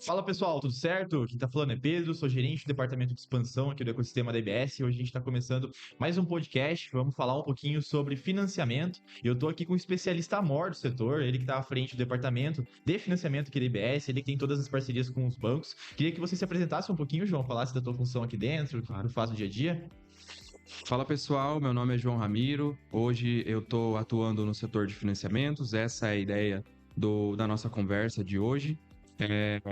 Fala pessoal, tudo certo? Quem tá falando é Pedro, sou gerente do departamento de expansão aqui do ecossistema da IBS. Hoje a gente está começando mais um podcast. Vamos falar um pouquinho sobre financiamento. E eu tô aqui com um especialista maior do setor, ele que está à frente do departamento de financiamento aqui da IBS, ele que tem todas as parcerias com os bancos. Queria que você se apresentasse um pouquinho, João, falasse da tua função aqui dentro, o que tu faz no dia a dia. Fala pessoal, meu nome é João Ramiro. Hoje eu estou atuando no setor de financiamentos. Essa é a ideia da nossa conversa de hoje.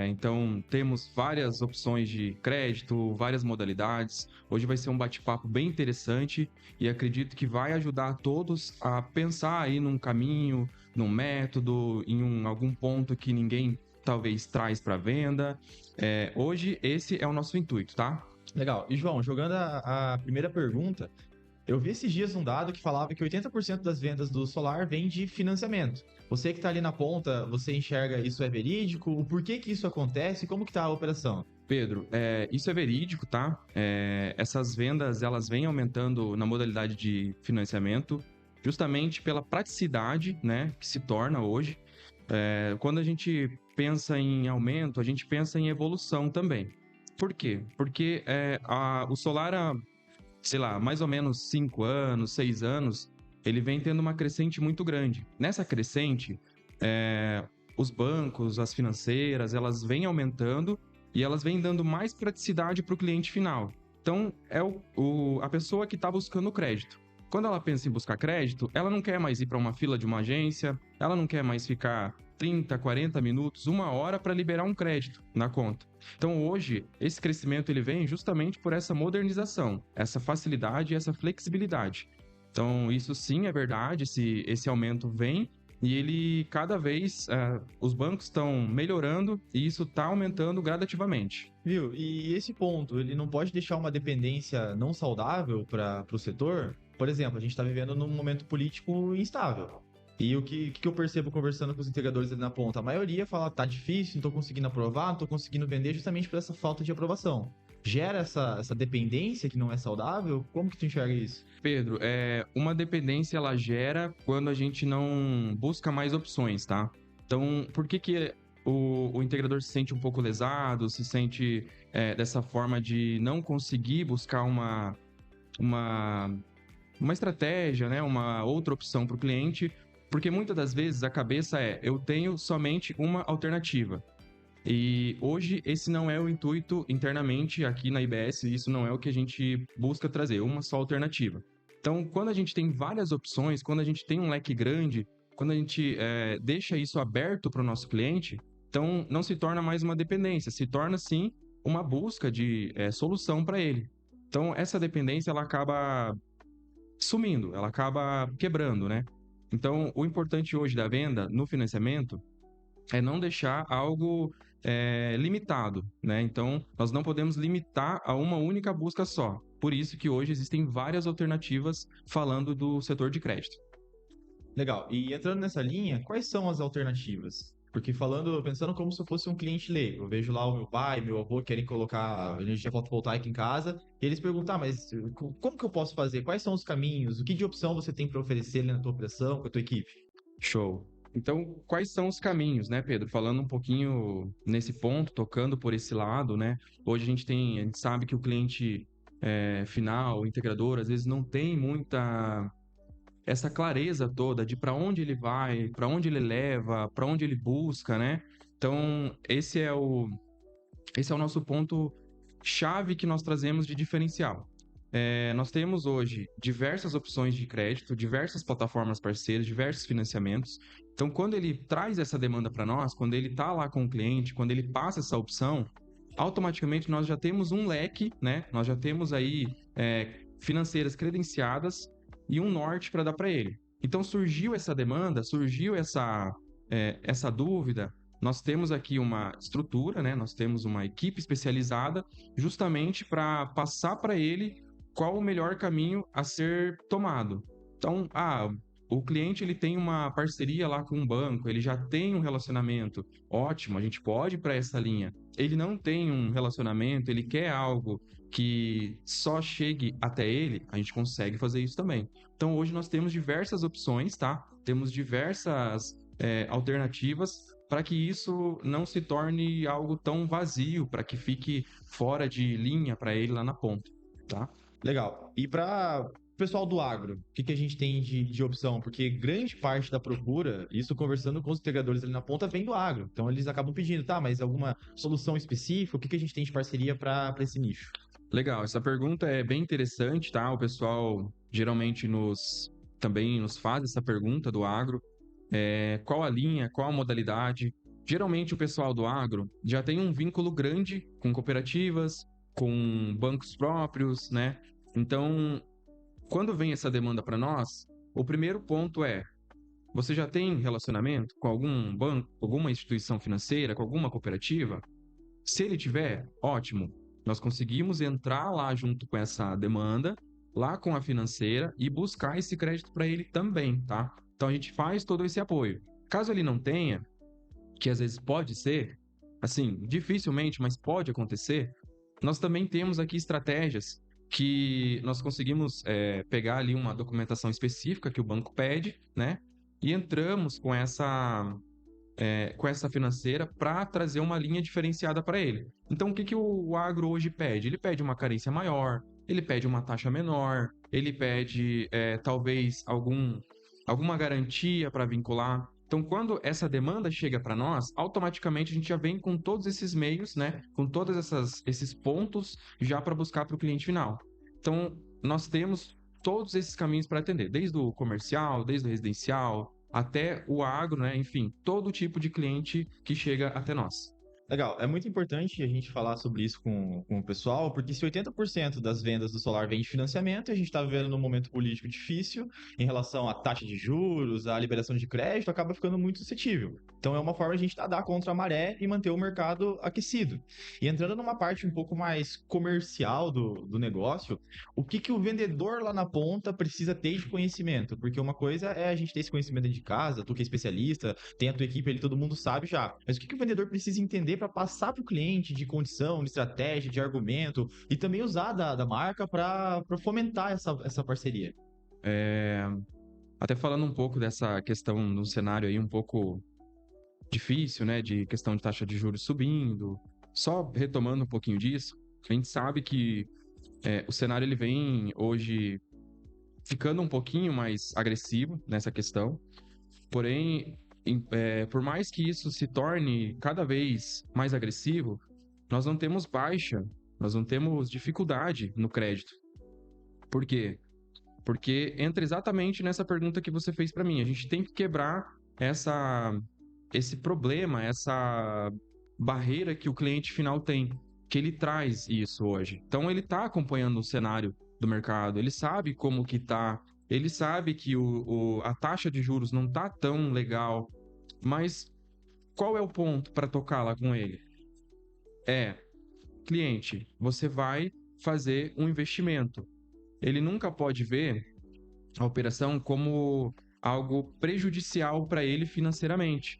Então, temos várias opções de crédito, várias modalidades. Hoje vai ser um bate-papo bem interessante e acredito que vai ajudar a todos a pensar aí num caminho, num método, algum ponto que ninguém talvez traz para venda. Hoje, esse é o nosso intuito, tá? Legal. E João, jogando a primeira pergunta, eu vi esses dias um dado que falava que 80% das vendas do solar vem de financiamento. Você que está ali na ponta, você enxerga isso é verídico? O porquê que isso acontece e como que tá a operação? Pedro, isso é verídico, tá? Essas vendas, elas vêm aumentando na modalidade de financiamento, justamente pela praticidade, né, que se torna hoje. Quando a gente pensa em aumento, a gente pensa em evolução também. Por quê? Porque o solar, sei lá, mais ou menos 5 anos, 6 anos, ele vem tendo uma crescente muito grande. Nessa crescente, os bancos, as financeiras, elas vêm aumentando e elas vêm dando mais praticidade para o cliente final. Então, é a pessoa que está buscando crédito. Quando ela pensa em buscar crédito, ela não quer mais ir para uma fila de uma agência, ela não quer mais ficar 30, 40 minutos, uma hora para liberar um crédito na conta. Então, hoje, esse crescimento ele vem justamente por essa modernização, essa facilidade e essa flexibilidade. Então, isso sim é verdade, esse aumento vem e ele cada vez os bancos estão melhorando e isso está aumentando gradativamente. Viu? E esse ponto, ele não pode deixar uma dependência não saudável para o setor? Por exemplo, a gente está vivendo num momento político instável. E o que eu percebo conversando com os integradores ali na ponta? A maioria fala, tá difícil, não tô conseguindo aprovar, não tô conseguindo vender justamente por essa falta de aprovação. Gera essa dependência que não é saudável? Como que tu enxerga isso? Pedro, uma dependência ela gera quando a gente não busca mais opções, tá? Então, por que o integrador se sente um pouco lesado, se sente dessa forma de não conseguir buscar uma, uma estratégia, né? Uma outra opção para o cliente? Porque muitas das vezes a cabeça eu tenho somente uma alternativa. E hoje esse não é o intuito internamente aqui na IBS, isso não é o que a gente busca trazer, uma só alternativa. Então, quando a gente tem várias opções, quando a gente tem um leque grande, quando a gente deixa isso aberto para o nosso cliente, então não se torna mais uma dependência, se torna sim uma busca de solução para ele. Então, essa dependência ela acaba sumindo, ela acaba quebrando, né? Então, o importante hoje da venda no financiamento é não deixar algo limitado, né? Então, nós não podemos limitar a uma única busca só. Por isso que hoje existem várias alternativas falando do setor de crédito. Legal. E entrando nessa linha, quais são as alternativas? Porque pensando como se eu fosse um cliente leigo, eu vejo lá o meu pai, meu avô querem colocar energia fotovoltaica em casa, e eles perguntam, mas como que eu posso fazer? Quais são os caminhos? O que de opção você tem para oferecer ali na tua operação, com a tua equipe? Show. Então, quais são os caminhos, né, Pedro? Falando um pouquinho nesse ponto, tocando por esse lado, né? Hoje a gente sabe que o cliente final, o integrador, às vezes não tem muita essa clareza toda de para onde ele vai, para onde ele leva, para onde ele busca, né? Então, esse é o nosso ponto chave que nós trazemos de diferencial. Nós temos hoje diversas opções de crédito, diversas plataformas parceiras, diversos financiamentos. Então, quando ele traz essa demanda para nós, quando ele está lá com o cliente, quando ele passa essa opção, automaticamente nós já temos um leque, né? Nós já temos aí financeiras credenciadas e um norte para dar para ele. Então, surgiu essa demanda, surgiu essa dúvida. Nós temos aqui uma estrutura, né? Nós temos uma equipe especializada justamente para passar para ele qual o melhor caminho a ser tomado. Então, o cliente ele tem uma parceria lá com um banco, ele já tem um relacionamento, ótimo, a gente pode ir para essa linha. Ele não tem um relacionamento, ele quer algo que só chegue até ele, a gente consegue fazer isso também. Então, hoje nós temos diversas opções, tá? Temos diversas alternativas para que isso não se torne algo tão vazio, para que fique fora de linha para ele lá na ponta, tá? Legal. E para o pessoal do agro, o que a gente tem de opção? Porque grande parte da procura, isso conversando com os integradores ali na ponta, vem do agro. Então eles acabam pedindo, tá, mas alguma solução específica? O que a gente tem de parceria para esse nicho? Legal, essa pergunta é bem interessante, tá? O pessoal geralmente também nos faz essa pergunta do agro. Qual a linha, qual a modalidade? Geralmente o pessoal do agro já tem um vínculo grande com cooperativas, com bancos próprios, né? Então, quando vem essa demanda para nós, o primeiro ponto é: você já tem relacionamento com algum banco, alguma instituição financeira, com alguma cooperativa? Se ele tiver, ótimo. Nós conseguimos entrar lá junto com essa demanda, lá com a financeira e buscar esse crédito para ele também, tá? Então a gente faz todo esse apoio. Caso ele não tenha, que às vezes pode ser, assim, dificilmente, mas pode acontecer, nós também temos aqui estratégias que nós conseguimos pegar ali uma documentação específica que o banco pede, né? E entramos com essa financeira para trazer uma linha diferenciada para ele. Então, o que o agro hoje pede? Ele pede uma carência maior, ele pede uma taxa menor, ele pede talvez alguma garantia para vincular. Então, quando essa demanda chega para nós, automaticamente a gente já vem com todos esses meios, né? Com todos esses pontos já para buscar para o cliente final. Então, nós temos todos esses caminhos para atender, desde o comercial, desde o residencial, até o agro, né? Enfim, todo tipo de cliente que chega até nós. Legal, é muito importante a gente falar sobre isso com o pessoal, porque se 80% das vendas do solar vem de financiamento, e a gente está vivendo num momento político difícil em relação à taxa de juros, à liberação de crédito, acaba ficando muito suscetível. Então é uma forma de a gente nadar contra a maré e manter o mercado aquecido. E entrando numa parte um pouco mais comercial do negócio, o que o vendedor lá na ponta precisa ter de conhecimento? Porque uma coisa é a gente ter esse conhecimento dentro de casa, tu que é especialista, tem a tua equipe ali, todo mundo sabe já. Mas o que o vendedor precisa entender para passar para o cliente de condição, de estratégia, de argumento e também usar da marca para fomentar essa parceria? Até falando um pouco dessa questão no cenário aí um pouco difícil, né, de questão de taxa de juros subindo, só retomando um pouquinho disso, a gente sabe que o cenário ele vem hoje ficando um pouquinho mais agressivo nessa questão, porém, por mais que isso se torne cada vez mais agressivo, nós não temos baixa, nós não temos dificuldade no crédito. Por quê? Porque entra exatamente nessa pergunta que você fez para mim. A gente tem que quebrar esse problema, essa barreira que o cliente final tem, que ele traz isso hoje. Então ele está acompanhando o cenário do mercado, ele sabe como que tá, ele sabe que a taxa de juros não tá tão legal, mas qual é o ponto para tocar lá com ele? Cliente, você vai fazer um investimento. Ele nunca pode ver a operação como algo prejudicial para ele financeiramente.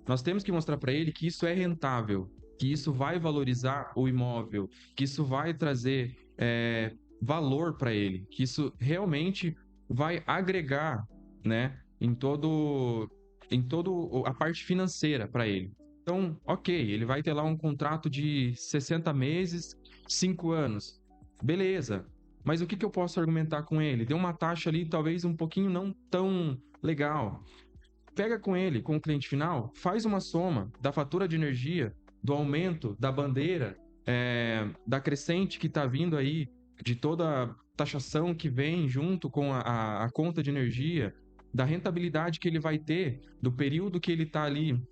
Nós temos que mostrar para ele que isso é rentável, que isso vai valorizar o imóvel, que isso vai trazer valor para ele, que isso realmente vai agregar, né, em todo a parte financeira para ele. Então, ok, ele vai ter lá um contrato de 60 meses, 5 anos. Beleza. Mas o que eu posso argumentar com ele? Deu uma taxa ali, talvez um pouquinho não tão legal. Pega com ele, com o cliente final, faz uma soma da fatura de energia, do aumento da bandeira, da crescente que está vindo aí, de toda a taxação que vem junto com a conta de energia, da rentabilidade que ele vai ter, do período que ele está ali,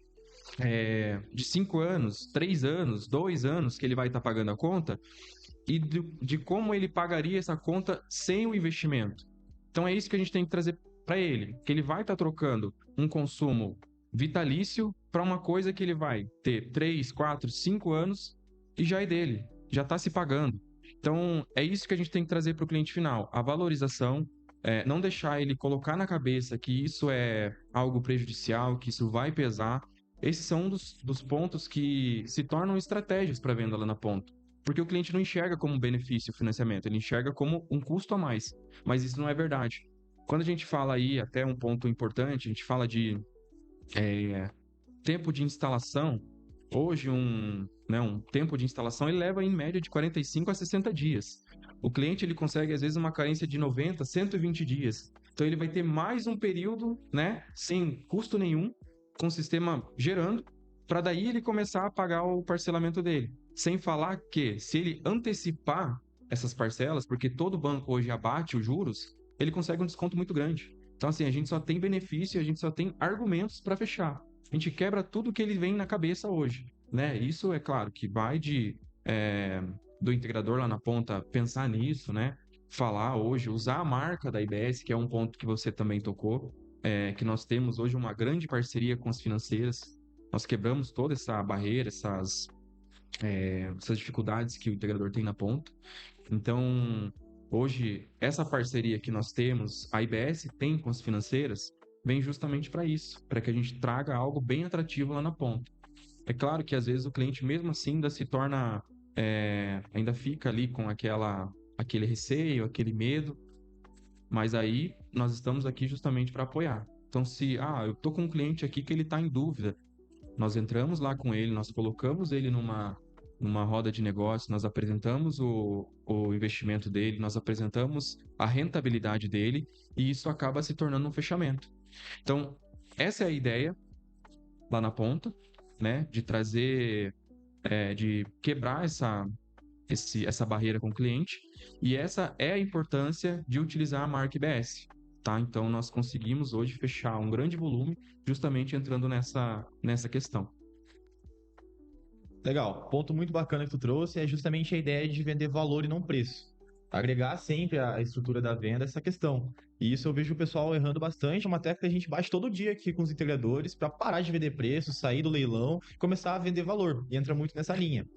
de 5 anos, 3 anos, 2 anos que ele vai estar pagando a conta, e de como ele pagaria essa conta sem o investimento. Então é isso que a gente tem que trazer para ele, que ele vai estar trocando um consumo vitalício para uma coisa que ele vai ter 3, 4, 5 anos e já é dele, já está se pagando. Então é isso que a gente tem que trazer para o cliente final, a valorização, não deixar ele colocar na cabeça que isso é algo prejudicial, que isso vai pesar. Esses são um dos pontos que se tornam estratégias para venda lá na ponta. Porque o cliente não enxerga como um benefício o financiamento, ele enxerga como um custo a mais. Mas isso não é verdade. Quando a gente fala aí, até um ponto importante, a gente fala de tempo de instalação, hoje um tempo de instalação ele leva em média de 45 a 60 dias. O cliente ele consegue às vezes uma carência de 90, 120 dias. Então ele vai ter mais um período, né, sem custo nenhum, com o sistema gerando, para daí ele começar a pagar o parcelamento dele. Sem falar que se ele antecipar essas parcelas, porque todo banco hoje abate os juros, ele consegue um desconto muito grande. Então, assim, a gente só tem benefício, a gente só tem argumentos para fechar. A gente quebra tudo que ele vem na cabeça hoje, né? Isso é claro que vai do integrador lá na ponta pensar nisso, né? Falar hoje, usar a marca da IBS, que é um ponto que você também tocou, que nós temos hoje uma grande parceria com as financeiras. Nós quebramos toda essa barreira, essas dificuldades que o integrador tem na ponta. Então, hoje, essa parceria que nós temos, a IBS tem com as financeiras, vem justamente para isso, para que a gente traga algo bem atrativo lá na ponta. É claro que às vezes o cliente mesmo assim ainda se torna, ainda fica ali com aquele receio, aquele medo, mas aí nós estamos aqui justamente para apoiar. Então, se eu tô com um cliente aqui que ele está em dúvida, nós entramos lá com ele, nós colocamos ele numa roda de negócio, nós apresentamos o investimento dele, nós apresentamos a rentabilidade dele e isso acaba se tornando um fechamento. Então, essa é a ideia lá na ponta, né? De trazer, de quebrar essa barreira com o cliente. E essa é a importância de utilizar a marca IBS, tá? Então, nós conseguimos hoje fechar um grande volume justamente entrando nessa questão. Legal. Ponto muito bacana que tu trouxe é justamente a ideia de vender valor e não preço. Agregar sempre a estrutura da venda essa questão. E isso eu vejo o pessoal errando bastante. É uma técnica que a gente bate todo dia aqui com os integradores para parar de vender preço, sair do leilão, começar a vender valor. E entra muito nessa linha.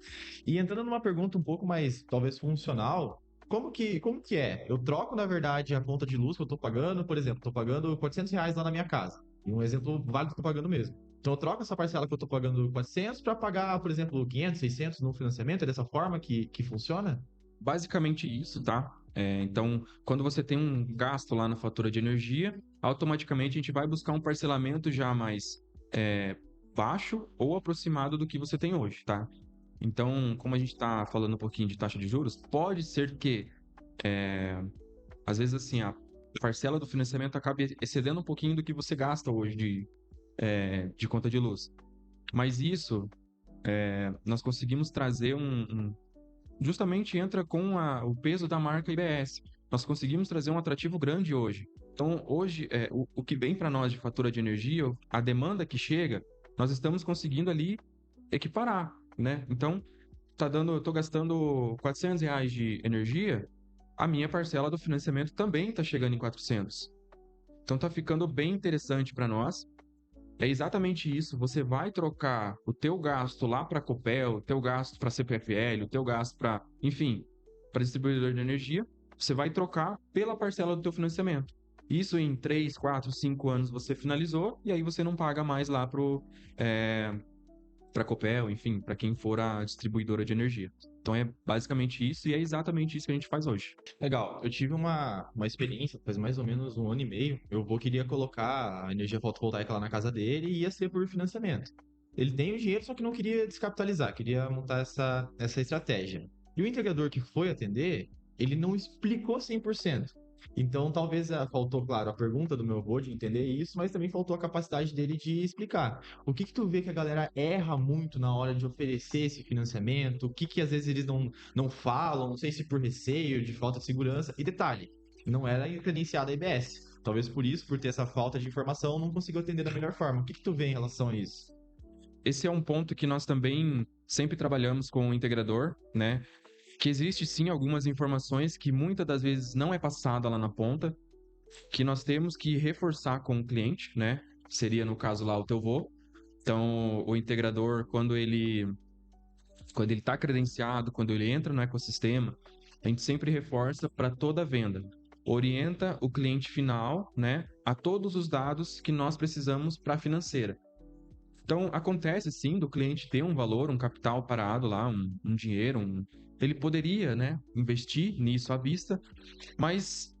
E entrando numa pergunta um pouco mais, talvez, funcional, como que é? Eu troco, na verdade, a conta de luz que eu estou pagando, por exemplo, estou pagando R$ 400 lá na minha casa. E um exemplo válido que eu estou pagando mesmo. Então eu troco essa parcela que eu estou pagando 400 para pagar, por exemplo, 500, 600 no financiamento. É dessa forma que funciona? Basicamente isso, tá? Então, quando você tem um gasto lá na fatura de energia, automaticamente a gente vai buscar um parcelamento já mais baixo ou aproximado do que você tem hoje, tá? Então, como a gente está falando um pouquinho de taxa de juros, pode ser que, às vezes, assim, a parcela do financiamento acabe excedendo um pouquinho do que você gasta hoje de conta de luz. Mas isso, nós conseguimos trazer justamente entra com o peso da marca IBS. Nós conseguimos trazer um atrativo grande hoje. Então, hoje, o que vem para nós de fatura de energia, a demanda que chega, nós estamos conseguindo ali equiparar, né? Então, eu estou gastando R$ 400 de energia, a minha parcela do financiamento também está chegando em 400. Então, está ficando bem interessante para nós. É exatamente isso. Você vai trocar o teu gasto lá para a Copel, o teu gasto para a CPFL, o teu gasto para, enfim, para distribuidor de energia. Você vai trocar pela parcela do teu financiamento. Isso em 3, 4, 5 anos você finalizou e aí você não paga mais lá para a Copel, enfim, para quem for a distribuidora de energia. Então é basicamente isso e é exatamente isso que a gente faz hoje. Legal. Eu tive uma experiência, faz mais ou menos um ano e meio. Eu queria colocar a energia fotovoltaica lá na casa dele e ia ser por financiamento. Ele tem o dinheiro, só que não queria descapitalizar, queria montar essa estratégia. E o integrador que foi atender, ele não explicou 100%. Então, talvez faltou, claro, a pergunta do meu avô de entender isso, mas também faltou a capacidade dele de explicar. O que tu vê que a galera erra muito na hora de oferecer esse financiamento? O que às vezes eles não falam, não sei se por receio, de falta de segurança. E detalhe, não era credenciada a IBS. Talvez por isso, por ter essa falta de informação, não conseguiu atender da melhor forma. O que tu vê em relação a isso? Esse é um ponto que nós também sempre trabalhamos com o integrador, né? Que existe sim algumas informações que muitas das vezes não é passada lá na ponta, que nós temos que reforçar com o cliente, né? Seria no caso lá o teu vô. Então, o integrador, quando ele está credenciado, quando ele entra no ecossistema, a gente sempre reforça para toda a venda. Orienta o cliente final, né, a todos os dados que nós precisamos para a financeira. Então, acontece sim do cliente ter um valor, um capital parado lá, um dinheiro, ele poderia, né, investir nisso à vista, mas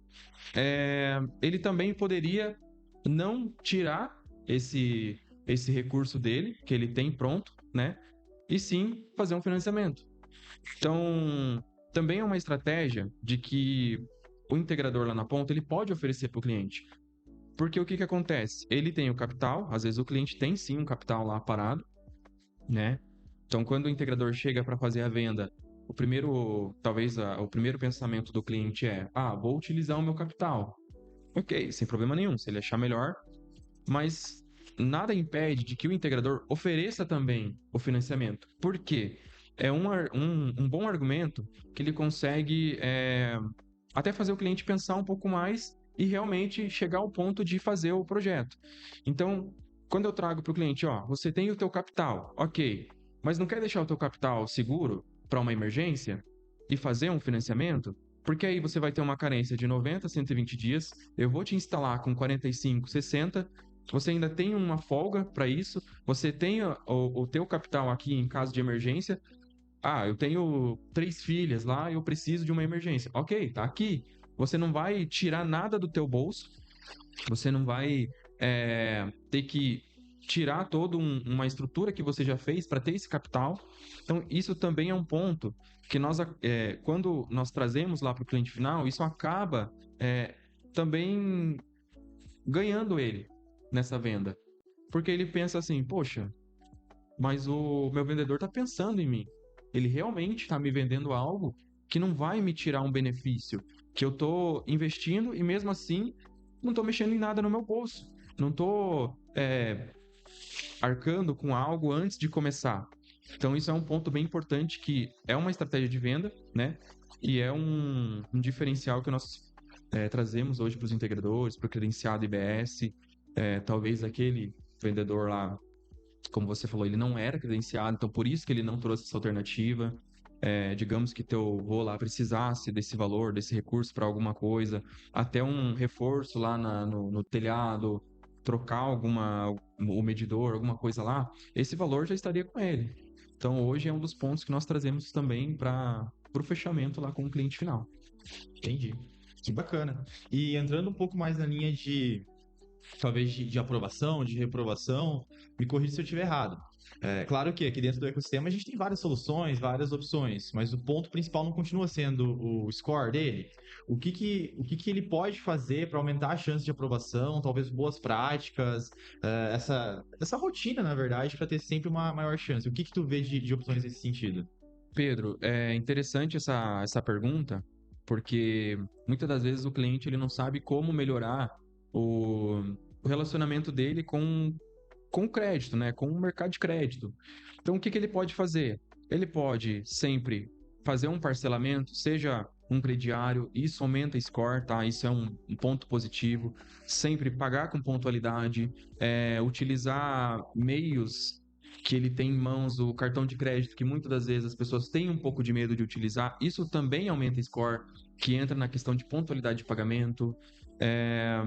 ele também poderia não tirar esse recurso dele, que ele tem pronto, né? E sim fazer um financiamento. Então, também é uma estratégia de que o integrador lá na ponta, ele pode oferecer para o cliente. Porque o que que acontece? Ele tem o capital, às vezes o cliente tem sim um capital lá parado, né? Então, quando o integrador chega para fazer a venda, o primeiro pensamento do cliente é: vou utilizar o meu capital. Ok, sem problema nenhum, se ele achar melhor, mas nada impede de que o integrador ofereça também o financiamento. Por quê? É um bom argumento que ele consegue até fazer o cliente pensar um pouco mais e realmente chegar ao ponto de fazer o projeto. Então, quando eu trago para o cliente, você tem o teu capital, ok, mas não quer deixar o teu capital seguro para uma emergência e fazer um financiamento? Porque aí você vai ter uma carência de 90 a 120 dias, eu vou te instalar com 45, 60, você ainda tem uma folga para isso, você tem o teu capital aqui em caso de emergência. Eu tenho 3 filhas lá, eu preciso de uma emergência. Ok, tá aqui. Você não vai tirar nada do teu bolso, você não vai ter que tirar toda uma estrutura que você já fez para ter esse capital. Então, isso também é um ponto que quando nós trazemos lá para o cliente final, isso acaba também ganhando ele nessa venda. Porque ele pensa assim: poxa, mas o meu vendedor está pensando em mim. Ele realmente está me vendendo algo que não vai me tirar um benefício, que eu estou investindo e mesmo assim não estou mexendo em nada no meu bolso. Não estou arcando com algo antes de começar. Então isso é um ponto bem importante, que é uma estratégia de venda, né? E é um diferencial que nós trazemos hoje para os integradores, para o credenciado IBS. Talvez aquele vendedor lá, como você falou, ele não era credenciado, então por isso que ele não trouxe essa alternativa. Digamos que teu vô lá precisasse desse valor, desse recurso para alguma coisa, até um reforço lá no telhado, trocar o medidor, alguma coisa lá, esse valor já estaria com ele. Então hoje é um dos pontos que nós trazemos também para o fechamento lá com o cliente final. Entendi. Que bacana. E entrando um pouco mais na linha de, talvez, de aprovação, de reprovação, me corrija se eu estiver errado. Claro que aqui dentro do ecossistema a gente tem várias soluções, várias opções, mas o ponto principal não continua sendo o score dele. O que que ele pode fazer para aumentar a chance de aprovação, talvez boas práticas, essa rotina, na verdade, para ter sempre uma maior chance. O que que tu vê de opções nesse sentido? Pedro, é interessante essa pergunta, porque muitas das vezes o cliente ele não sabe como melhorar o, o relacionamento dele com o crédito, né? Com o mercado de crédito. Então, o que que ele pode fazer? Ele pode sempre fazer um parcelamento, seja um crediário, isso aumenta score, tá? Isso é um ponto positivo. Sempre pagar com pontualidade, utilizar meios que ele tem em mãos, o cartão de crédito, que muitas das vezes as pessoas têm um pouco de medo de utilizar, isso também aumenta score, que entra na questão de pontualidade de pagamento.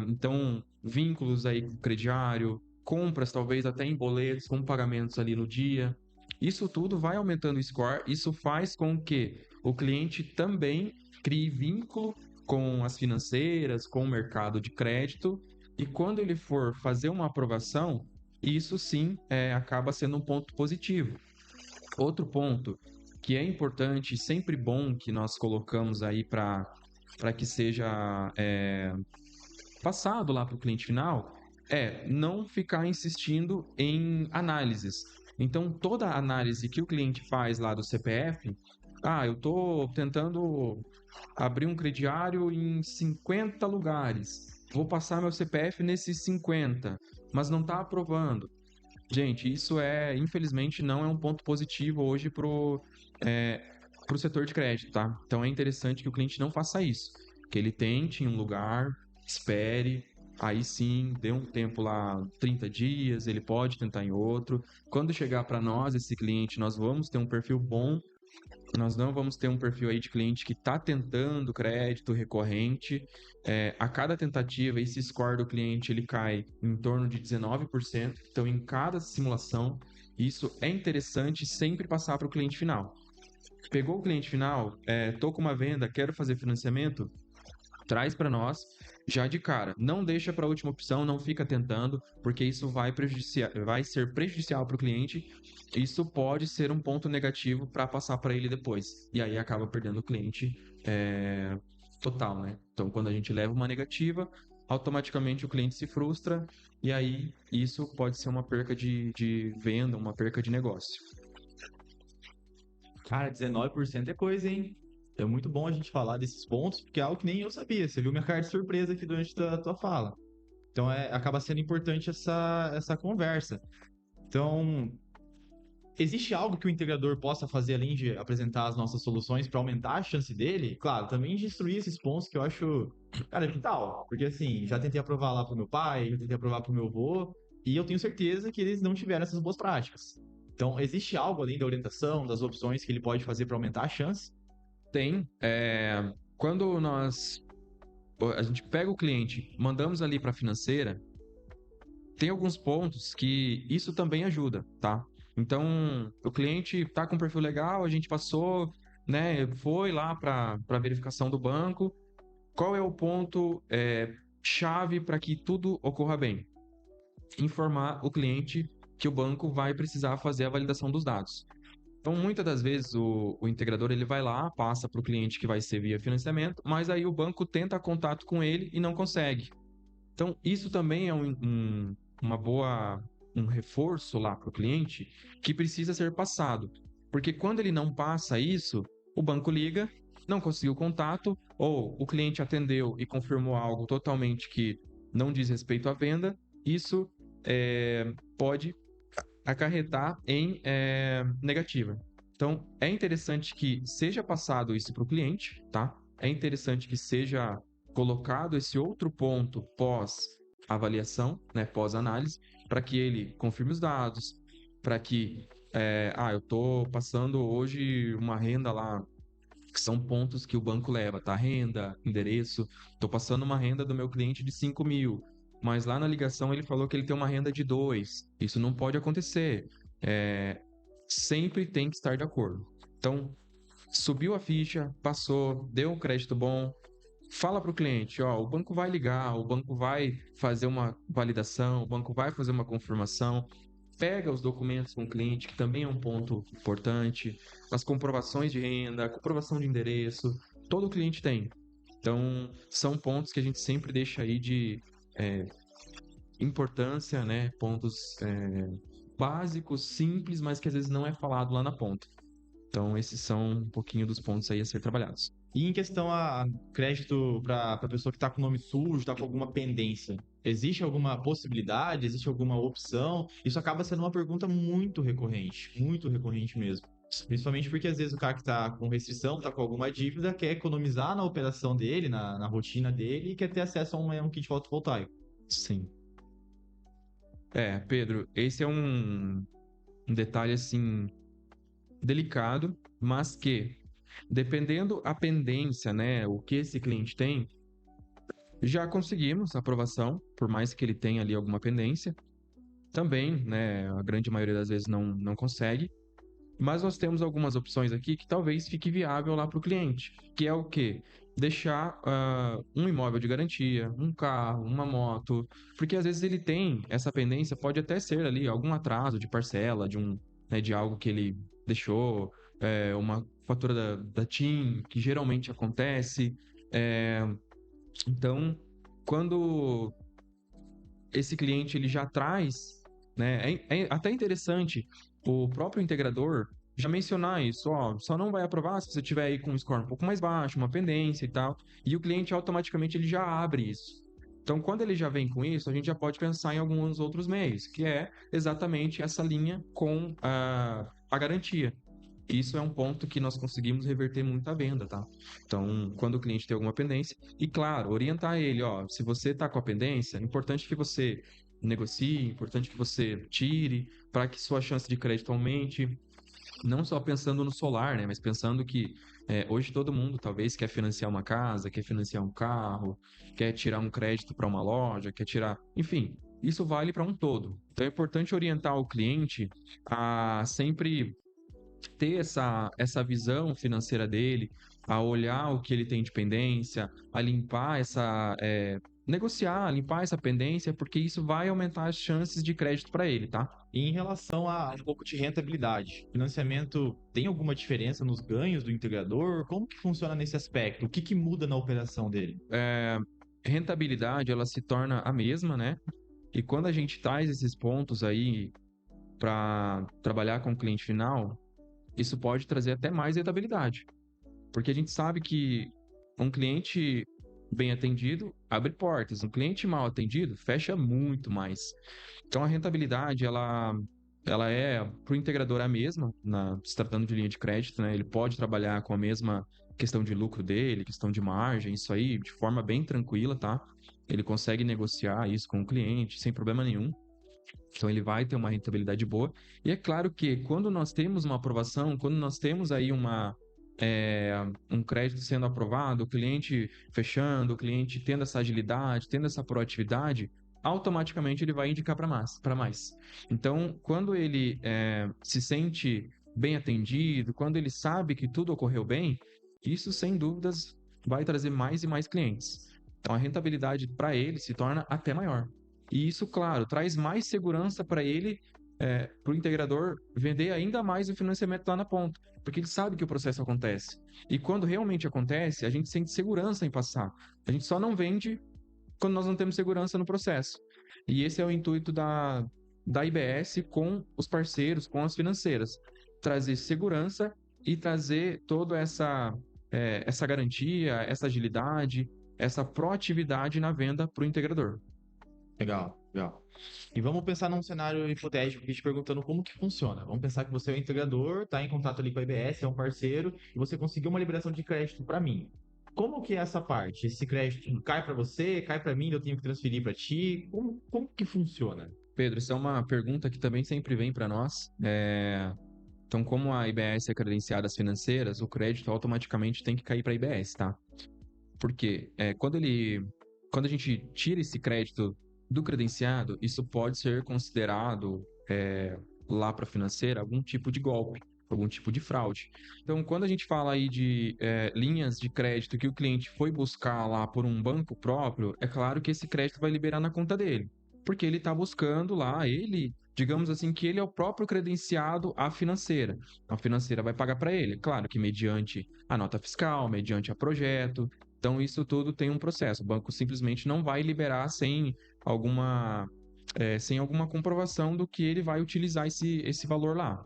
Então, vínculos aí com crediário, compras talvez até em boletos, com pagamentos ali no dia. Isso tudo vai aumentando o score, isso faz com que o cliente também crie vínculo com as financeiras, com o mercado de crédito, e quando ele for fazer uma aprovação, isso sim acaba sendo um ponto positivo. Outro ponto que é importante e sempre bom que nós colocamos aí para que seja passado lá para o cliente final é não ficar insistindo em análises. Então, toda a análise que o cliente faz lá do CPF, eu estou tentando abrir um crediário em 50 lugares, vou passar meu CPF nesses 50, mas não está aprovando. Gente, isso infelizmente, não é um ponto positivo hoje pro setor de crédito, tá? Então é interessante que o cliente não faça isso, que ele tente em um lugar, espere, aí sim, dê um tempo lá, 30 dias, ele pode tentar em outro. Quando chegar para nós, esse cliente, nós vamos ter um perfil bom, nós não vamos ter um perfil aí de cliente que está tentando crédito recorrente. A cada tentativa, esse score do cliente ele cai em torno de 19%. Então, em cada simulação, isso é interessante sempre passar para o cliente final. Pegou o cliente final, tô com uma venda, quero fazer financiamento, traz para nós. já de cara. Não deixa para a última opção, não fica tentando, porque isso vai ser prejudicial para o cliente. Isso pode ser um ponto negativo para passar para ele depois. E aí acaba perdendo o cliente total, né? Então, quando a gente leva uma negativa, automaticamente o cliente se frustra, e aí isso pode ser uma perca de venda, uma perca de negócio. Cara, 19% é coisa, hein? É muito bom a gente falar desses pontos, porque é algo que nem eu sabia. Você viu minha cara de surpresa aqui durante a tua fala. Então, acaba sendo importante essa conversa. Então, existe algo que o integrador possa fazer além de apresentar as nossas soluções para aumentar a chance dele? Claro, também de instruir esses pontos que eu acho, cara, vital. Porque assim, já tentei aprovar lá pro meu pai, já tentei aprovar pro meu avô, e eu tenho certeza que eles não tiveram essas boas práticas. Então, existe algo além da orientação, das opções que ele pode fazer para aumentar a chance? Tem. Quando a gente pega o cliente, mandamos ali para a financeira, tem alguns pontos que isso também ajuda, tá? Então, o cliente está com um perfil legal, a gente passou, né, foi lá para verificação do banco. Qual é o ponto chave para que tudo ocorra bem? Informar o cliente que o banco vai precisar fazer a validação dos dados. Então, muitas das vezes, o integrador ele vai lá, passa para o cliente que vai ser via financiamento, mas aí o banco tenta contato com ele e não consegue. Então, isso também é um reforço lá para o cliente que precisa ser passado. Porque quando ele não passa isso, o banco liga, não conseguiu contato, ou o cliente atendeu e confirmou algo totalmente que não diz respeito à venda, isso pode acarretar em negativa. Então, é interessante que seja passado isso para o cliente, tá? É interessante que seja colocado esse outro ponto pós-avaliação, né, pós-análise, para que ele confirme os dados, para que, eu estou passando hoje uma renda lá, que são pontos que o banco leva, tá? Renda, endereço. Estou passando uma renda do meu cliente de 5 mil, mas lá na ligação ele falou que ele tem uma renda de 2. Isso não pode acontecer. Sempre tem que estar de acordo. Então, subiu a ficha, passou, deu um crédito bom, fala para o cliente, ó, o banco vai ligar, o banco vai fazer uma validação, o banco vai fazer uma confirmação, pega os documentos com o cliente, que também é um ponto importante, as comprovações de renda, a comprovação de endereço, todo cliente tem. Então, são pontos que a gente sempre deixa aí de importância, né? Pontos básicos, simples, mas que às vezes não é falado lá na ponta. Então, esses são um pouquinho dos pontos aí a ser trabalhados. E em questão a crédito para pessoa que está com o nome sujo, está com alguma pendência, existe alguma possibilidade, existe alguma opção? Isso acaba sendo uma pergunta muito recorrente mesmo. Principalmente porque às vezes o cara que está com restrição, está com alguma dívida, quer economizar na operação dele, na rotina dele e quer ter acesso a um kit fotovoltaico. Sim. Pedro, esse é um detalhe assim delicado, mas que dependendo a pendência, né, o que esse cliente tem, já conseguimos aprovação, por mais que ele tenha ali alguma pendência. Também, né, a grande maioria das vezes não consegue. Mas nós temos algumas opções aqui que talvez fique viável lá para o cliente, que é o quê? Deixar um imóvel de garantia, um carro, uma moto, porque às vezes ele tem essa pendência, pode até ser ali algum atraso de parcela, de algo que ele deixou, uma fatura da TIM, que geralmente acontece. É, então, quando esse cliente ele já traz, né? É até interessante o próprio integrador já mencionar isso, ó, só não vai aprovar se você tiver aí com um score um pouco mais baixo, uma pendência e tal, e o cliente automaticamente ele já abre isso. Então, quando ele já vem com isso, a gente já pode pensar em alguns outros meios, que é exatamente essa linha com a garantia. Isso é um ponto que nós conseguimos reverter muito a venda, tá? Então, quando o cliente tem alguma pendência, e claro, orientar ele, ó, se você está com a pendência, é importante que você negocie, é importante que você tire para que sua chance de crédito aumente, não só pensando no solar, né, mas pensando que hoje todo mundo talvez quer financiar uma casa, quer financiar um carro, quer tirar um crédito para uma loja, quer tirar, enfim, isso vale para um todo. Então é importante orientar o cliente a sempre ter essa visão financeira dele, a olhar o que ele tem de pendência, a limpar negociar, limpar essa pendência, porque isso vai aumentar as chances de crédito para ele, tá? E em relação a um pouco de rentabilidade, financiamento tem alguma diferença nos ganhos do integrador? Como que funciona nesse aspecto? O que que muda na operação dele? Rentabilidade, ela se torna a mesma, né? E quando a gente traz esses pontos aí para trabalhar com o cliente final, isso pode trazer até mais rentabilidade. Porque a gente sabe que um cliente bem atendido abre portas, um cliente mal atendido fecha muito mais. Então a rentabilidade, ela é para o integrador a mesma, se tratando de linha de crédito, né? Ele pode trabalhar com a mesma questão de lucro dele, questão de margem, isso aí, de forma bem tranquila, tá? Ele consegue negociar isso com o cliente sem problema nenhum. Então ele vai ter uma rentabilidade boa. E é claro que quando nós temos uma aprovação, quando nós temos aí um crédito sendo aprovado, o cliente fechando, o cliente tendo essa agilidade, tendo essa proatividade, automaticamente ele vai indicar para mais. Então, quando ele se sente bem atendido, quando ele sabe que tudo ocorreu bem, isso sem dúvidas vai trazer mais e mais clientes. Então, a rentabilidade para ele se torna até maior. E isso, claro, traz mais segurança para ele, para o integrador vender ainda mais o financiamento lá na ponta, porque ele sabe que o processo acontece. E quando realmente acontece, a gente sente segurança em passar. A gente só não vende quando nós não temos segurança no processo. E esse é o intuito da IBS com os parceiros, com as financeiras. Trazer segurança e trazer toda essa garantia, essa agilidade, essa proatividade na venda para o integrador. Legal, legal. E vamos pensar num cenário hipotético aqui te perguntando como que funciona. Vamos pensar que você é um integrador, está em contato ali com a IBS, é um parceiro, e você conseguiu uma liberação de crédito para mim. Como que é essa parte? Esse crédito cai para você, cai para mim, eu tenho que transferir para ti? Como que funciona? Pedro, isso é uma pergunta que também sempre vem para nós. Então, como a IBS é credenciada às financeiras, o crédito automaticamente tem que cair para a IBS, tá? Porque quando a gente tira esse crédito do credenciado, isso pode ser considerado lá para a financeira algum tipo de golpe, algum tipo de fraude. Então, quando a gente fala aí de linhas de crédito que o cliente foi buscar lá por um banco próprio, é claro que esse crédito vai liberar na conta dele, porque ele está buscando lá, digamos assim, que ele é o próprio credenciado à financeira. A financeira vai pagar para ele, claro que mediante a nota fiscal, mediante a projeto. Então, isso tudo tem um processo. O banco simplesmente não vai liberar alguma, sem alguma comprovação do que ele vai utilizar esse valor lá.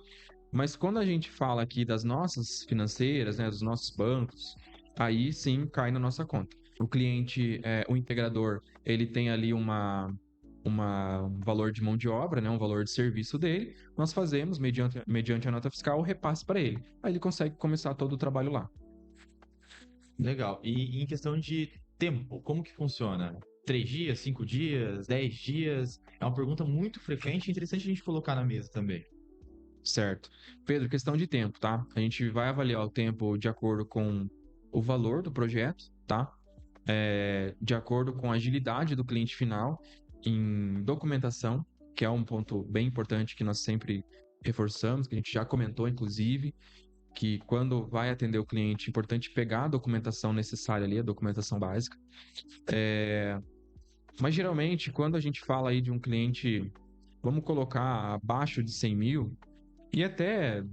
Mas quando a gente fala aqui das nossas financeiras, né, dos nossos bancos, aí sim cai na nossa conta. O cliente, o integrador, ele tem ali um valor de mão de obra, né, um valor de serviço dele. Nós fazemos, mediante a nota fiscal, o repasse para ele. Aí ele consegue começar todo o trabalho lá. Legal. E em questão de tempo, como que funciona? 3 dias, 5 dias, 10 dias? É uma pergunta muito frequente e interessante a gente colocar na mesa também. Certo. Pedro, questão de tempo, tá? A gente vai avaliar o tempo de acordo com o valor do projeto, tá? De acordo com a agilidade do cliente final em documentação, que é um ponto bem importante que nós sempre reforçamos, que a gente já comentou, inclusive, que quando vai atender o cliente, é importante pegar a documentação necessária ali, a documentação básica. Mas geralmente, quando a gente fala aí de um cliente, vamos colocar abaixo de 100 mil, e até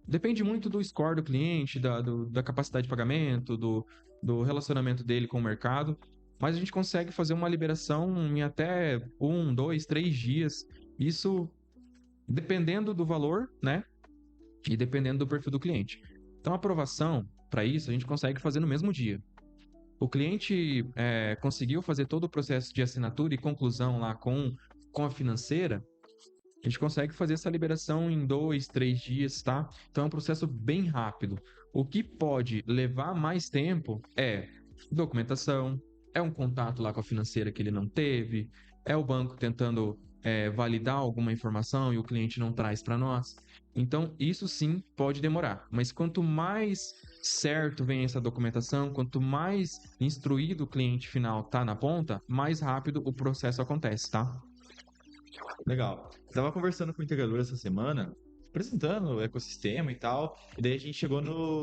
depende muito do score do cliente, da capacidade de pagamento, do relacionamento dele com o mercado, mas a gente consegue fazer uma liberação em até 1, 2, 3 dias. Isso dependendo do valor, né? E dependendo do perfil do cliente. Então, a aprovação, para isso, a gente consegue fazer no mesmo dia. O cliente conseguiu fazer todo o processo de assinatura e conclusão lá com a financeira, a gente consegue fazer essa liberação em 2, 3 dias, tá? Então é um processo bem rápido. O que pode levar mais tempo é documentação, é um contato lá com a financeira que ele não teve, é o banco tentando validar alguma informação e o cliente não traz para nós. Então, isso sim pode demorar. Mas quanto mais certo vem essa documentação, quanto mais instruído o cliente final tá na ponta, mais rápido o processo acontece, tá? Legal. Estava conversando com o integrador essa semana apresentando o ecossistema e tal, e daí a gente chegou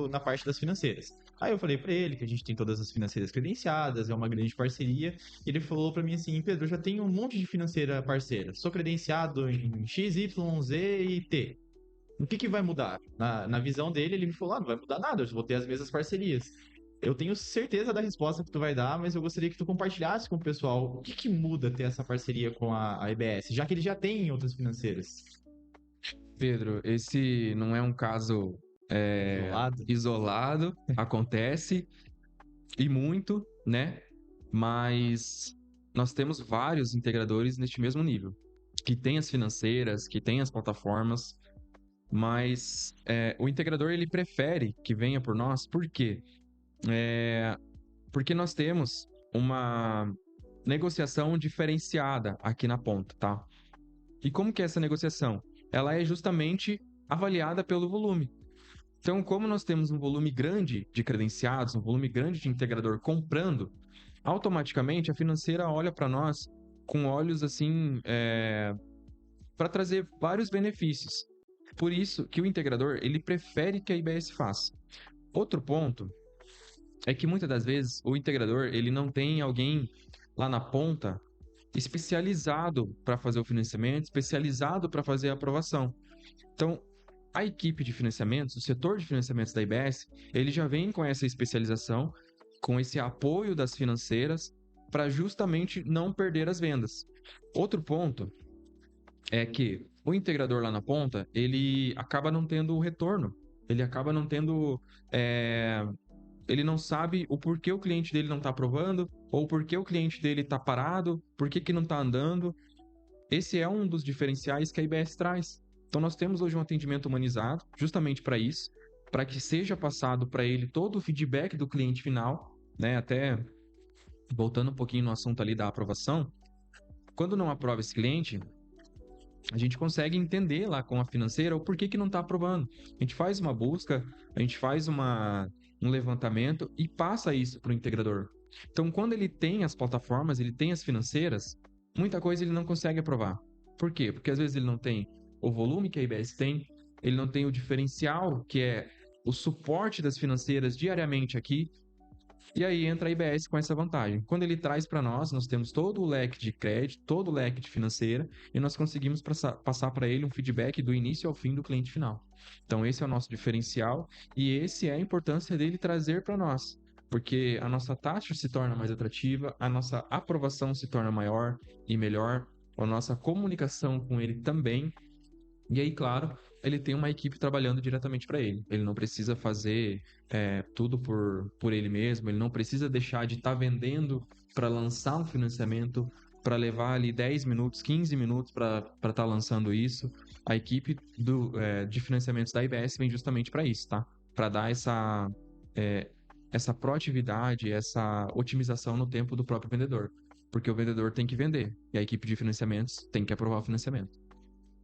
na parte das financeiras. Aí eu falei pra ele que a gente tem todas as financeiras credenciadas, é uma grande parceria, e ele falou pra mim assim: Pedro, eu já tenho um monte de financeira parceira, sou credenciado em X, Y, Z e T. O que que vai mudar? Na visão dele, ele me falou: não vai mudar nada, eu vou ter as mesmas parcerias. Eu tenho certeza da resposta que tu vai dar, mas eu gostaria que tu compartilhasse com o pessoal o que que muda ter essa parceria com a EBS, já que ele já tem outras financeiras. Pedro, esse não é um caso Isolado? isolado, acontece e muito, né? Mas nós temos vários integradores neste mesmo nível, que tem as financeiras, que tem as plataformas, mas o integrador ele prefere que venha por nós, por quê? Porque nós temos uma negociação diferenciada aqui na ponta, tá? E como que é essa negociação? Ela é justamente avaliada pelo volume. Então, como nós temos um volume grande de credenciados, um volume grande de integrador comprando, automaticamente a financeira olha para nós com olhos assim, para trazer vários benefícios. Por isso que o integrador ele prefere que a IBS faça. Outro ponto é que muitas das vezes o integrador ele não tem alguém lá na ponta especializado para fazer o financiamento, especializado para fazer a aprovação. Então, a equipe de financiamentos, o setor de financiamentos da IBS, ele já vem com essa especialização, com esse apoio das financeiras, para justamente não perder as vendas. Outro ponto é que o integrador lá na ponta, ele acaba não tendo o retorno, ele acaba não tendo. Ele não sabe o porquê o cliente dele não está aprovando, ou porquê o cliente dele está parado, por que não está andando. Esse é um dos diferenciais que a IBS traz. Então, nós temos hoje um atendimento humanizado, justamente para isso, para que seja passado para ele todo o feedback do cliente final, né? Até voltando um pouquinho no assunto ali da aprovação, quando não aprova esse cliente, a gente consegue entender lá com a financeira o porquê que não está aprovando. A gente faz uma busca, a gente faz um levantamento e passa isso para o integrador. Então, quando ele tem as plataformas, ele tem as financeiras, muita coisa ele não consegue aprovar. Por quê? Porque às vezes ele não tem o volume que a IBS tem, ele não tem o diferencial, que é o suporte das financeiras diariamente aqui, e aí entra a IBS com essa vantagem. Quando ele traz para nós, nós temos todo o leque de crédito, todo o leque de financeira, e nós conseguimos passar para ele um feedback do início ao fim do cliente final. Então, esse é o nosso diferencial, e esse é a importância dele trazer para nós. Porque a nossa taxa se torna mais atrativa, a nossa aprovação se torna maior e melhor, a nossa comunicação com ele também. E aí, claro, ele tem uma equipe trabalhando diretamente para ele. Ele não precisa fazer tudo por ele mesmo, ele não precisa deixar de estar vendendo para lançar um financiamento, para levar ali 10 minutos, 15 minutos para estar lançando isso. A equipe de financiamentos da IBS vem justamente para isso, tá? Para dar essa proatividade, essa otimização no tempo do próprio vendedor. Porque o vendedor tem que vender e a equipe de financiamentos tem que aprovar o financiamento.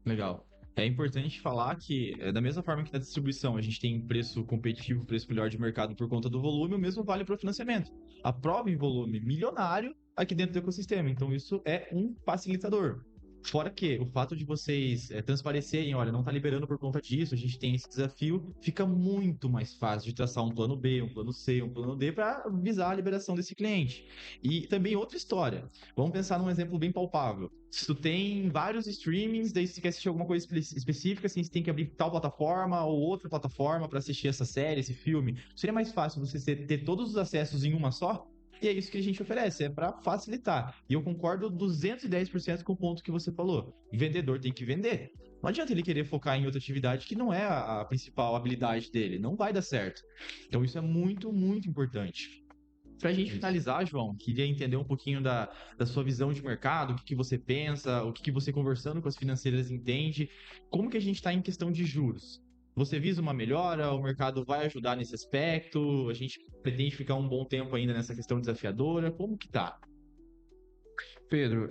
Legal. É importante falar que, da mesma forma que na distribuição a gente tem preço competitivo, preço melhor de mercado por conta do volume, o mesmo vale para o financiamento. Aprova em volume milionário aqui dentro do ecossistema. Então, isso é um facilitador. Fora que o fato de vocês transparecerem, olha, não está liberando por conta disso, a gente tem esse desafio, fica muito mais fácil de traçar um plano B, um plano C, um plano D para visar a liberação desse cliente. E também outra história. Vamos pensar num exemplo bem palpável. Se tu tem vários streamings, daí se tu quer assistir alguma coisa específica, assim, você tem que abrir tal plataforma ou outra plataforma para assistir essa série, esse filme. Seria mais fácil você ter todos os acessos em uma só? E é isso que a gente oferece, é para facilitar. E eu concordo 210% com o ponto que você falou. O vendedor tem que vender. Não adianta ele querer focar em outra atividade que não é a principal habilidade dele. Não vai dar certo. Então isso é muito, muito importante. Para a gente finalizar, João, queria entender um pouquinho da sua visão de mercado, o que você pensa, o que você conversando com as financeiras entende, como que a gente está em questão de juros. Você visa uma melhora? O mercado vai ajudar nesse aspecto? A gente pretende ficar um bom tempo ainda nessa questão desafiadora? Como que tá? Pedro,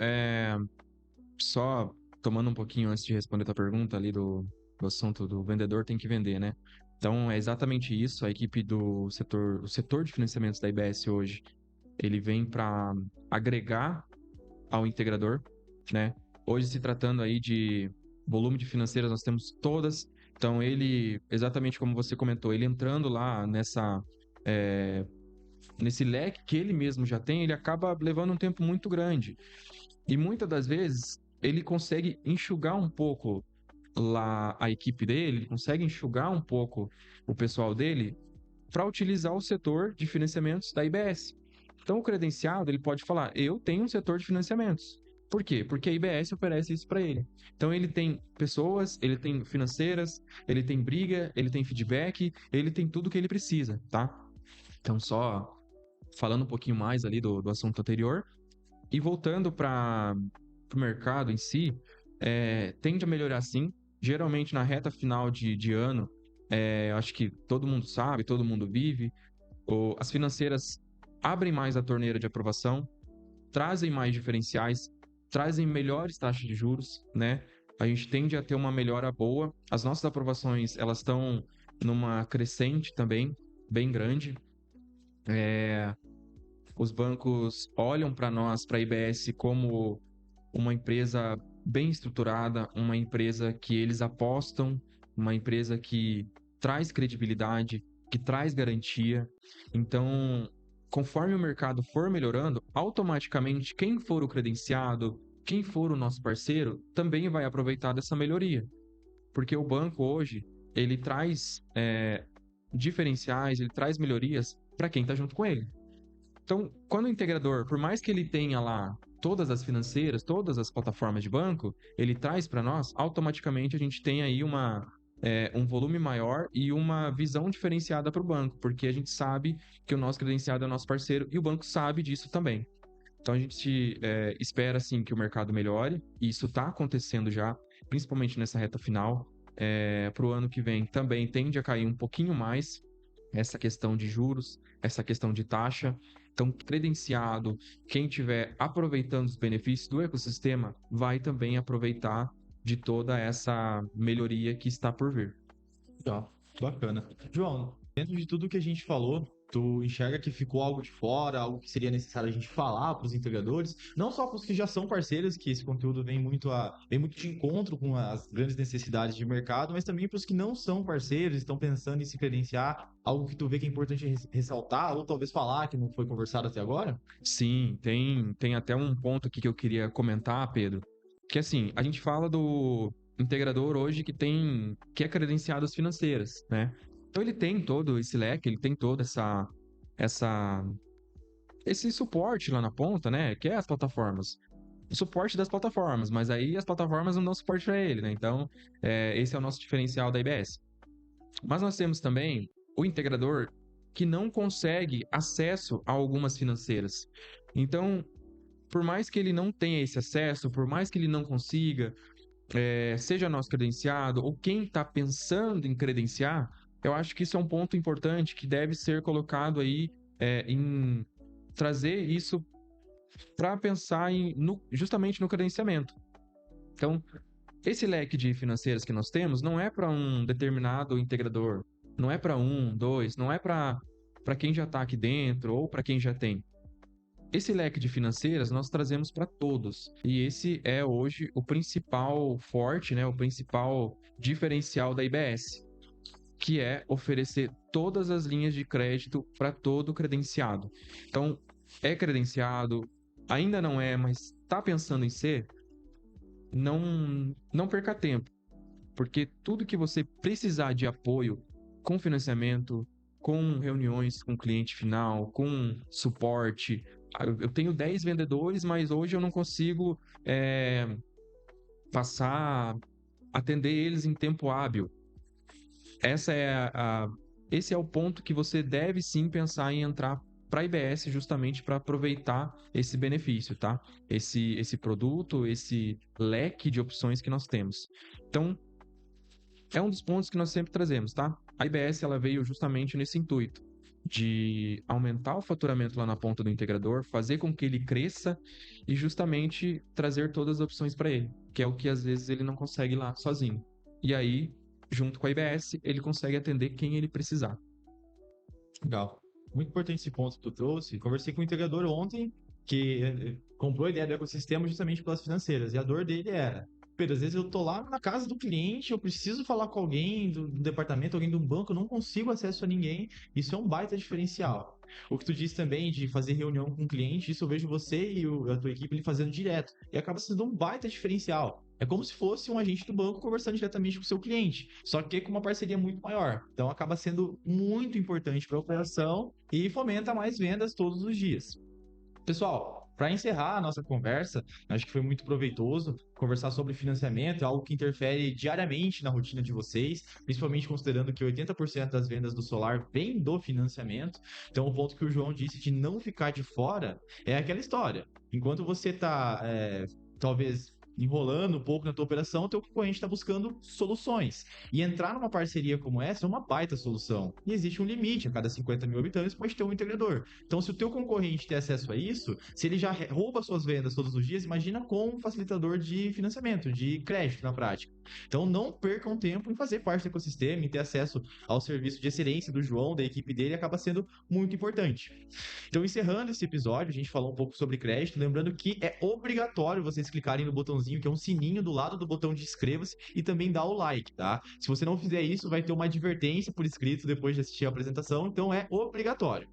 só tomando um pouquinho antes de responder a tua pergunta ali do assunto do vendedor tem que vender, né? Então é exatamente isso. A equipe do setor, o setor de financiamentos da IBS hoje, ele vem para agregar ao integrador, né? Hoje se tratando aí de volume de financeiras, nós temos todas Então, ele, exatamente como você comentou, ele entrando lá é, nesse leque que ele mesmo já tem, ele acaba levando um tempo muito grande. E muitas das vezes ele consegue enxugar um pouco lá a equipe dele, ele consegue enxugar um pouco o pessoal dele para utilizar o setor de financiamentos da IBS. Então, o credenciado, ele pode falar, eu tenho um setor de financiamentos. Por quê? Porque a IBS oferece isso para ele. Então, ele tem pessoas, ele tem financeiras, ele tem briga, ele tem feedback, ele tem tudo que ele precisa, tá? Então, só falando um pouquinho mais ali do assunto anterior, e voltando para o mercado em si, tende a melhorar sim. Geralmente, na reta final de ano, acho que todo mundo sabe, todo mundo vive, as financeiras abrem mais a torneira de aprovação, trazem mais diferenciais, trazem melhores taxas de juros, né? A gente tende a ter uma melhora boa. As nossas aprovações, elas estão numa crescente também, bem grande. Os bancos olham para nós, para a IBS, como uma empresa bem estruturada, uma empresa que eles apostam, uma empresa que traz credibilidade, que traz garantia. Então, conforme o mercado for melhorando, automaticamente quem for o credenciado, quem for o nosso parceiro, também vai aproveitar dessa melhoria. Porque o banco hoje, ele traz diferenciais, ele traz melhorias para quem está junto com ele. Então, quando o integrador, por mais que ele tenha lá todas as financeiras, todas as plataformas de banco, ele traz para nós, automaticamente a gente tem aí um volume maior e uma visão diferenciada para o banco, porque a gente sabe que o nosso credenciado é o nosso parceiro e o banco sabe disso também. Então, a gente espera, assim, que o mercado melhore, e isso está acontecendo já, principalmente nessa reta final. Para o ano que vem também tende a cair um pouquinho mais essa questão de juros, essa questão de taxa. Então, credenciado, quem estiver aproveitando os benefícios do ecossistema, vai também aproveitar de toda essa melhoria que está por vir. Ó, bacana. João, dentro de tudo que a gente falou, tu enxerga que ficou algo de fora, algo que seria necessário a gente falar para os integradores, não só para os que já são parceiros, que esse conteúdo vem muito de encontro com as grandes necessidades de mercado, mas também para os que não são parceiros, estão pensando em se credenciar, algo que tu vê que é importante ressaltar, ou talvez falar que não foi conversado até agora? Sim, tem até um ponto aqui que eu queria comentar, Pedro, que assim, a gente fala do integrador hoje que é credenciado às financeiras, né? Então ele tem todo esse leque, ele tem todo essa esse suporte lá na ponta, né? Que é as plataformas. O suporte das plataformas, mas aí as plataformas não dão suporte para ele, né? Então, esse é o nosso diferencial da IBS. Mas nós temos também o integrador que não consegue acesso a algumas financeiras. Então, por mais que ele não tenha esse acesso, por mais que ele não consiga, seja nosso credenciado ou quem está pensando em credenciar, eu acho que isso é um ponto importante que deve ser colocado aí em trazer isso para pensar justamente no credenciamento. Então, esse leque de financeiras que nós temos não é para um determinado integrador, não é para um, dois, não é para quem já está aqui dentro ou para quem já tem. Esse leque de financeiras nós trazemos para todos. E esse é hoje o principal forte, né, o principal diferencial da IBS, que é oferecer todas as linhas de crédito para todo credenciado. Então, é credenciado, ainda não é, mas está pensando em ser, não perca tempo, porque tudo que você precisar de apoio com financiamento, com reuniões com cliente final, com suporte. Eu tenho 10 vendedores, mas hoje eu não consigo passar, atender eles em tempo hábil. Essa é esse é o ponto que você deve sim pensar em entrar para a IBS justamente para aproveitar esse benefício, tá? Esse produto, esse leque de opções que nós temos. Então, é um dos pontos que nós sempre trazemos, tá? A IBS ela veio justamente nesse intuito de aumentar o faturamento lá na ponta do integrador, fazer com que ele cresça e justamente trazer todas as opções para ele, que é o que às vezes ele não consegue lá sozinho. E aí, junto com a IBS, ele consegue atender quem ele precisar. Legal. Muito importante esse ponto que tu trouxe. Conversei com um integrador ontem que comprou a ideia do ecossistema justamente pelas financeiras. E a dor dele era: Pedro, às vezes eu tô lá na casa do cliente, eu preciso falar com alguém do departamento, alguém de um banco, eu não consigo acesso a ninguém. Isso é um baita diferencial. O que tu disse também de fazer reunião com o cliente, isso eu vejo você e a tua equipe ali fazendo direto. E acaba sendo um baita diferencial. É como se fosse um agente do banco conversando diretamente com o seu cliente, só que com uma parceria muito maior. Então acaba sendo muito importante para a operação e fomenta mais vendas todos os dias. Pessoal, para encerrar a nossa conversa, acho que foi muito proveitoso conversar sobre financiamento, é algo que interfere diariamente na rotina de vocês, principalmente considerando que 80% das vendas do solar vem do financiamento. Então, o ponto que o João disse de não ficar de fora é aquela história. Enquanto você está, talvez enrolando um pouco na tua operação, o teu concorrente está buscando soluções. E entrar numa parceria como essa é uma baita solução. E existe um limite, a cada 50 mil habitantes pode ter um integrador. Então, se o teu concorrente tem acesso a isso, se ele já rouba suas vendas todos os dias, imagina com um facilitador de financiamento, de crédito na prática. Então, não percam tempo em fazer parte do ecossistema, em ter acesso ao serviço de excelência do João, da equipe dele, acaba sendo muito importante. Então, encerrando esse episódio, a gente falou um pouco sobre crédito, lembrando que é obrigatório vocês clicarem no botãozinho, que é um sininho do lado do botão de inscreva-se, e também dar o like, tá? Se você não fizer isso, vai ter uma advertência por escrito depois de assistir a apresentação, então é obrigatório.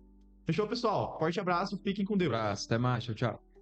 Fechou, pessoal? Forte abraço, fiquem com Deus. Abraço, até mais, tchau, tchau.